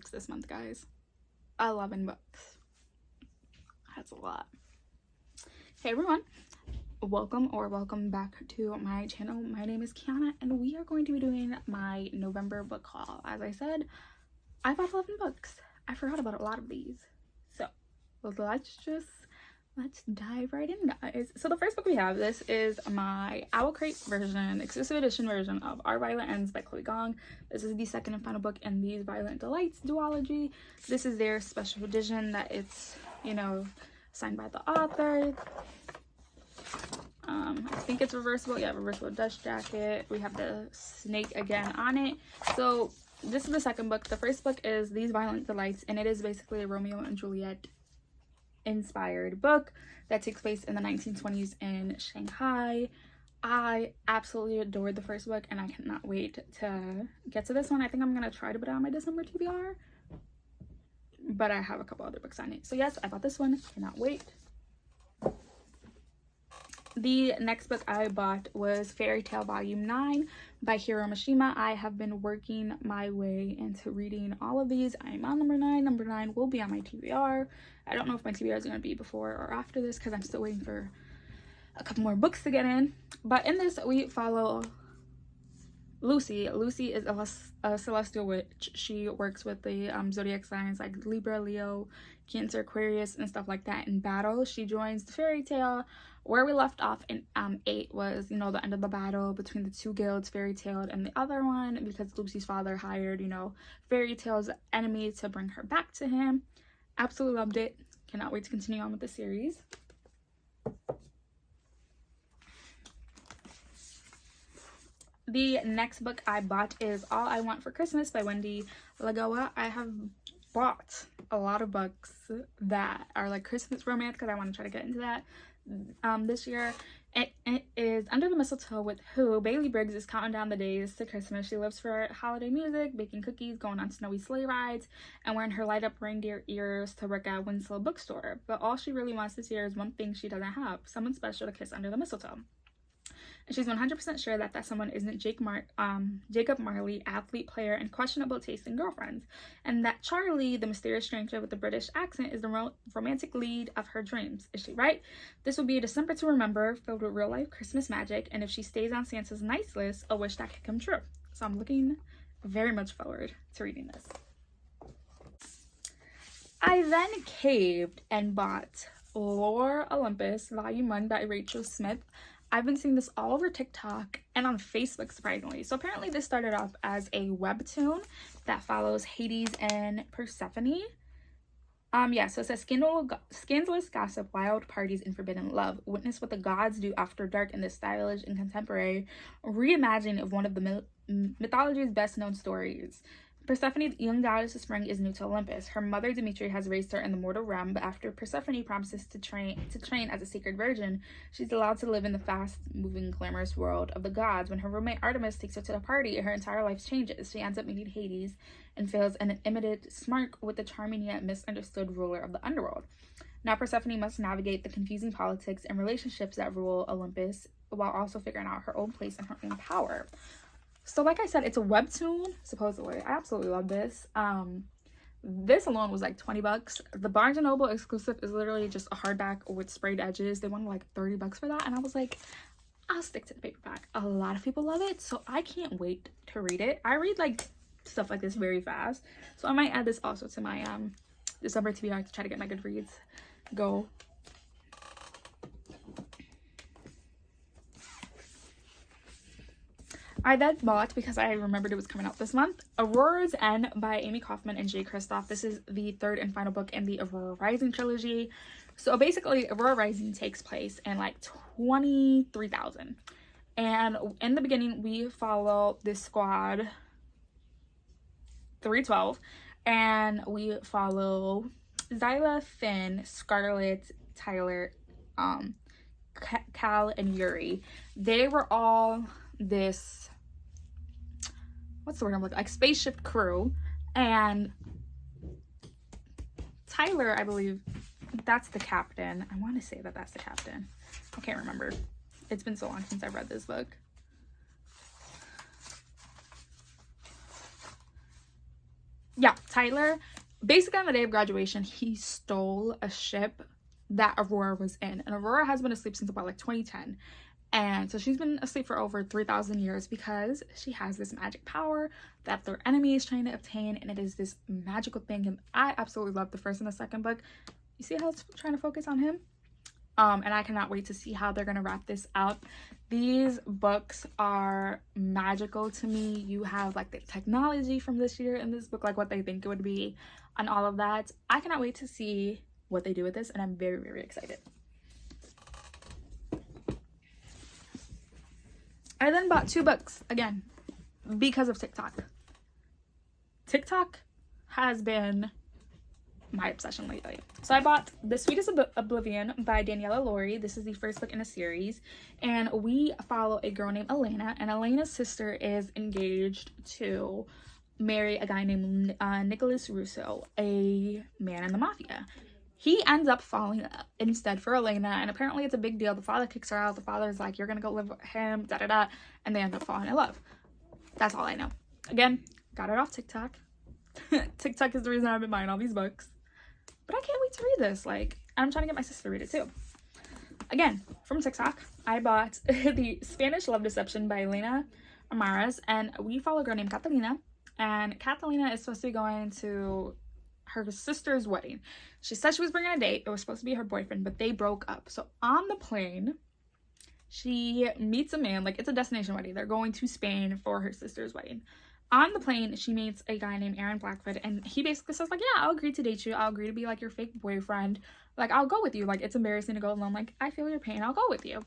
books this month, guys. 11 books. That's a lot. Hey everyone, welcome back to my channel. My name is Kiana and we are going to be doing my November book haul. As I said, I bought 11 books. I forgot about a lot of these, so let's dive right in, guys. So the first book we have, this is my Owl Crate version, exclusive edition version of Our Violet Ends by Chloe Gong. This is the second and final book in the Violent Delights duology. This is their special edition that it's, you know, signed by the author. I think it's reversible. Yeah, reversible dust jacket. We have the snake again on it. So this is the second book. The first book is These Violent Delights, and it is basically a Romeo and Juliet inspired book that takes place in the 1920s in Shanghai. I absolutely adored the first book and I cannot wait to get to this one. I think I'm gonna try to put it on my December TBR, but I have a couple other books on it. So yes, I bought this one, cannot wait. The next book I bought was Fairy Tale Volume 9 by Hiromashima. I have been working my way into reading all of these. I'm on number 9. Number 9 will be on my TBR. I don't know if my TBR is going to be before or after this because I'm still waiting for a couple more books to get in. But in this, we follow Lucy. Lucy is a celestial witch. She works with the zodiac signs like Libra, Leo, Cancer, Aquarius, and stuff like that in battle. She joins the Fairy Tale. Where we left off in 8 was, you know, the end of the battle between the two guilds, Fairy Tale and the other one, because Lucy's father hired, you know, Fairy Tale's enemy to bring her back to him. Absolutely loved it. Cannot wait to continue on with the series. The next book I bought is All I Want for Christmas by Wendy. Lagoa. I have bought a lot of books that are like Christmas romance because I want to try to get into that this year. It is Under the Mistletoe with Who. Bailey Briggs is counting down the days to Christmas. She lives for holiday music, baking cookies, going on snowy sleigh rides, and wearing her light up reindeer ears to work at Winslow bookstore. But all she really wants this year is one thing she doesn't have: someone special to kiss under the mistletoe. And she's 100% sure that someone isn't Jacob Marley, athlete, player, and questionable taste in girlfriends. And that Charlie, the mysterious stranger with the British accent, is the romantic lead of her dreams. Is she right? This will be a December to remember, filled with real-life Christmas magic, and if she stays on Santa's nice list, a wish that could come true. So I'm looking very much forward to reading this. I then caved and bought Olympus, Volume 1 by Rachel Smith. I've been seeing this all over TikTok and on Facebook, surprisingly. So apparently this started off as a webtoon that follows Hades and Persephone. Yeah, so it says scandalous gossip, wild parties, and forbidden love. Witness what the gods do after dark in this stylish and contemporary reimagining of one of the mythology's best known stories. Persephone, the young goddess of spring, is new to Olympus. Her mother Demeter has raised her in the mortal realm, but after Persephone promises to train as a sacred virgin, she's allowed to live in the fast-moving, glamorous world of the gods. When her roommate Artemis takes her to the party, her entire life changes. She ends up meeting Hades and fails an imitated smirk with the charming yet misunderstood ruler of the underworld. Now Persephone must navigate the confusing politics and relationships that rule Olympus, while also figuring out her own place and her own power. So like I said, it's a webtoon, supposedly. I absolutely love this. This alone was like 20 bucks. The Barnes & Noble exclusive is literally just a hardback with sprayed edges. They wanted like 30 bucks for that. And I was like, I'll stick to the paperback. A lot of people love it, so I can't wait to read it. I read like stuff like this very fast. So I might add this also to my December TBR to try to get my Goodreads go. I then bought, because I remembered it was coming out this month, Aurora's End by Amy Kaufman and Jay Kristoff. This is the third and final book in the Aurora Rising trilogy. So basically, Aurora Rising takes place in like 23,000. And in the beginning, we follow this squad, 312, and we follow Zyla, Finn, Scarlet, Tyler, Cal, and Yuri. They were all this, what's the word I'm looking like, spaceship crew, and Tyler, I believe that's the captain. I want to say that that's the captain. I can't remember. It's been so long since I've read this book. yeah, Tyler, basically on the day of graduation, he stole a ship that Aurora was in. And Aurora has been asleep since about like 2010. And so she's been asleep for over 3,000 years because she has this magic power that their enemy is trying to obtain. And it is this magical thing. And I absolutely love the first and the second book. You see how it's trying to focus on him? And I cannot wait to see how they're going to wrap this up. These books are magical to me. You have like the technology from this year in this book, like what they think it would be and all of that. I cannot wait to see what they do with this, and I'm very, very excited. I then bought 2 books again because of TikTok. TikTok has been my obsession lately. So I bought The Sweetest Oblivion by Daniella, Laurie. This is the first book in a series, and we follow a girl named Elena, and Elena's sister is engaged to marry a guy named Nicholas Russo, a man in the mafia. He ends up falling instead for Elena, and apparently it's a big deal. The father kicks her out. The father's like, you're gonna go live with him, da-da-da, and they end up falling in love. That's all I know. Again, got it off TikTok. TikTok is the reason I've been buying all these books. But I can't wait to read this. Like, I'm trying to get my sister to read it too. Again, from TikTok, I bought The Spanish Love Deception by Elena Amaras, and we follow a girl named Catalina. And Catalina is supposed to be going to her sister's wedding. She said she was bringing a date. It was supposed to be her boyfriend, but they broke up. So on the plane, she meets a man. Like, it's a destination wedding. They're going to Spain for her sister's wedding. On the plane, she meets a guy named Aaron Blackfoot, and he basically says, like, yeah, I'll agree to date you. I'll agree to be, like, your fake boyfriend. Like, I'll go with you. Like, it's embarrassing to go alone. Like, I feel your pain. I'll go with you.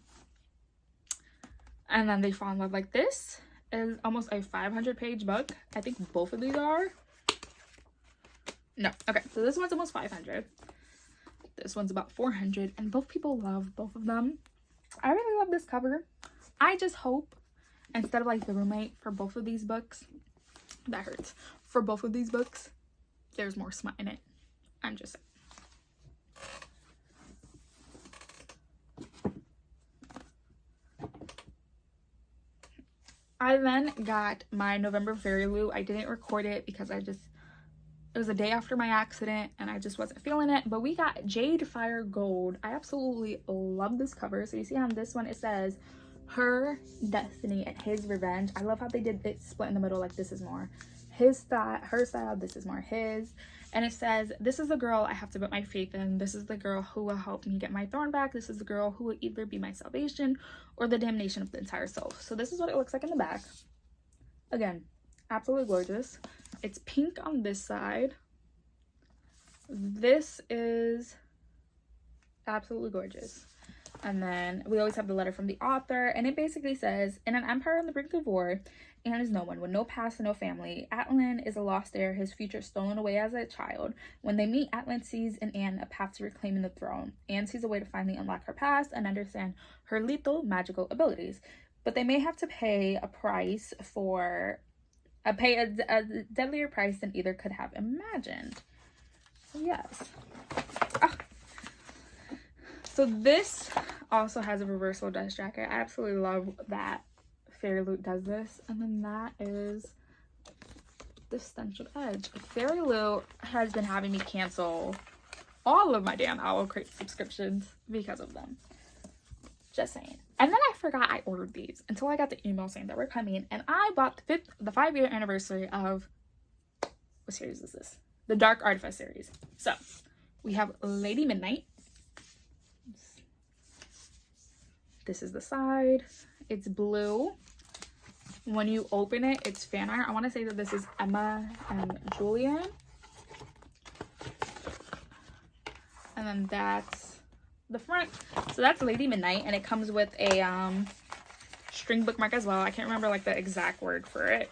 And then they fall in love. Like, this is almost a 500-page book. I think both of these are. No. Okay, so this one's almost 500. This one's about 400, and both people love both of them. I really love this cover. I just hope, instead of, like, the roommate for both of these books, that hurts. For both of these books, there's more smut in it. I'm just saying. I then got my November Fairy Loot. I didn't record it because it was a day after my accident and I just wasn't feeling it. But we got Jade Fire Gold. I absolutely love this cover. So you see on this one, it says her destiny and his revenge. I love how they did it split in the middle, like this is more his style, her style, this is more his. And it says, this is the girl I have to put my faith in. This is the girl who will help me get my thorn back. This is the girl who will either be my salvation or the damnation of the entire soul. So this is what it looks like in the back. Again, absolutely gorgeous. It's pink on this side. This is absolutely gorgeous. And then we always have the letter from the author, and it basically says, in an empire on the brink of war, Anne is no one, with no past and no family. Atlan is a lost heir, his future stolen away as a child. When they meet, Atlan sees in Anne a path to reclaiming the throne. Anne sees a way to finally unlock her past and understand her lethal magical abilities. But they may have to pay a price for, a deadlier price than either could have imagined. So yes. So this also has a reversal dust jacket. I absolutely love that Fairy Loot does this. And then that is the Stenciled Edge. Fairy Loot has been having me cancel all of my damn Owl Crate subscriptions because of them. Just saying. And then I forgot I ordered these until I got the email saying that we're coming. And I bought the 5-year anniversary of, what series is this? The Dark Artifice series. So we have Lady Midnight. This is the side. It's blue. When you open it, it's fan art. I want to say that this is Emma and Julian. And then that's the front. So that's Lady Midnight, and it comes with a string bookmark as well. I can't remember like the exact word for it.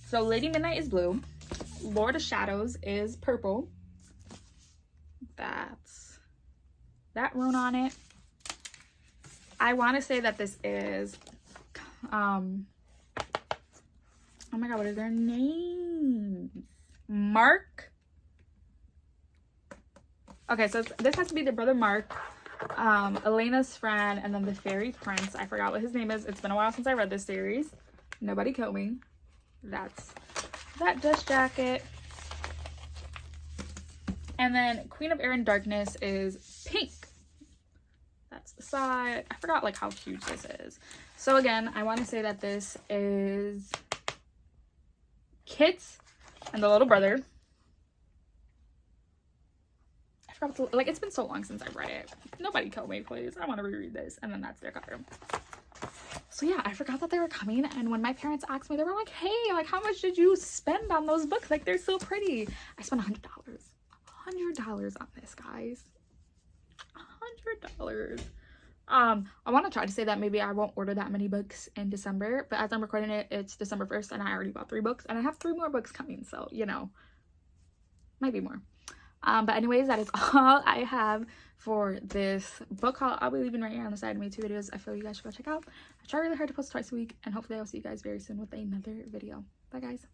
So Lady Midnight is blue. Lord of Shadows is purple. That's that rune on it. I want to say that this is oh my god, what is their names? Mark. Okay, so this has to be the brother Mark, Elena's friend, and then the fairy prince. I forgot what his name is. It's been a while since I read this series. Nobody Kill Me. That's that dust jacket. And then Queen of Air and Darkness is pink. That's the side. I forgot like how huge this is. So again, I want to say that this is Kit and the little brother. I forgot to, like, it's been so long since I've read it. Nobody Kill Me, please. I want to reread this. And then that's their cover. So yeah, I forgot that they were coming, and when my parents asked me, they were like, hey, like, how much did you spend on those books? Like, they're so pretty. I spent $100. $100 on this, guys. $100. I want to try to say that maybe I won't order that many books in December, but as I'm recording it, it's December 1st, and I already bought 3 books, and I have 3 more books coming, so, you know, might be more. But anyways, that is all I have for this book haul. I'll be leaving right here on the side of me 2 videos I feel you guys should go check out. I try really hard to post twice a week, and hopefully I'll see you guys very soon with another video. Bye, guys.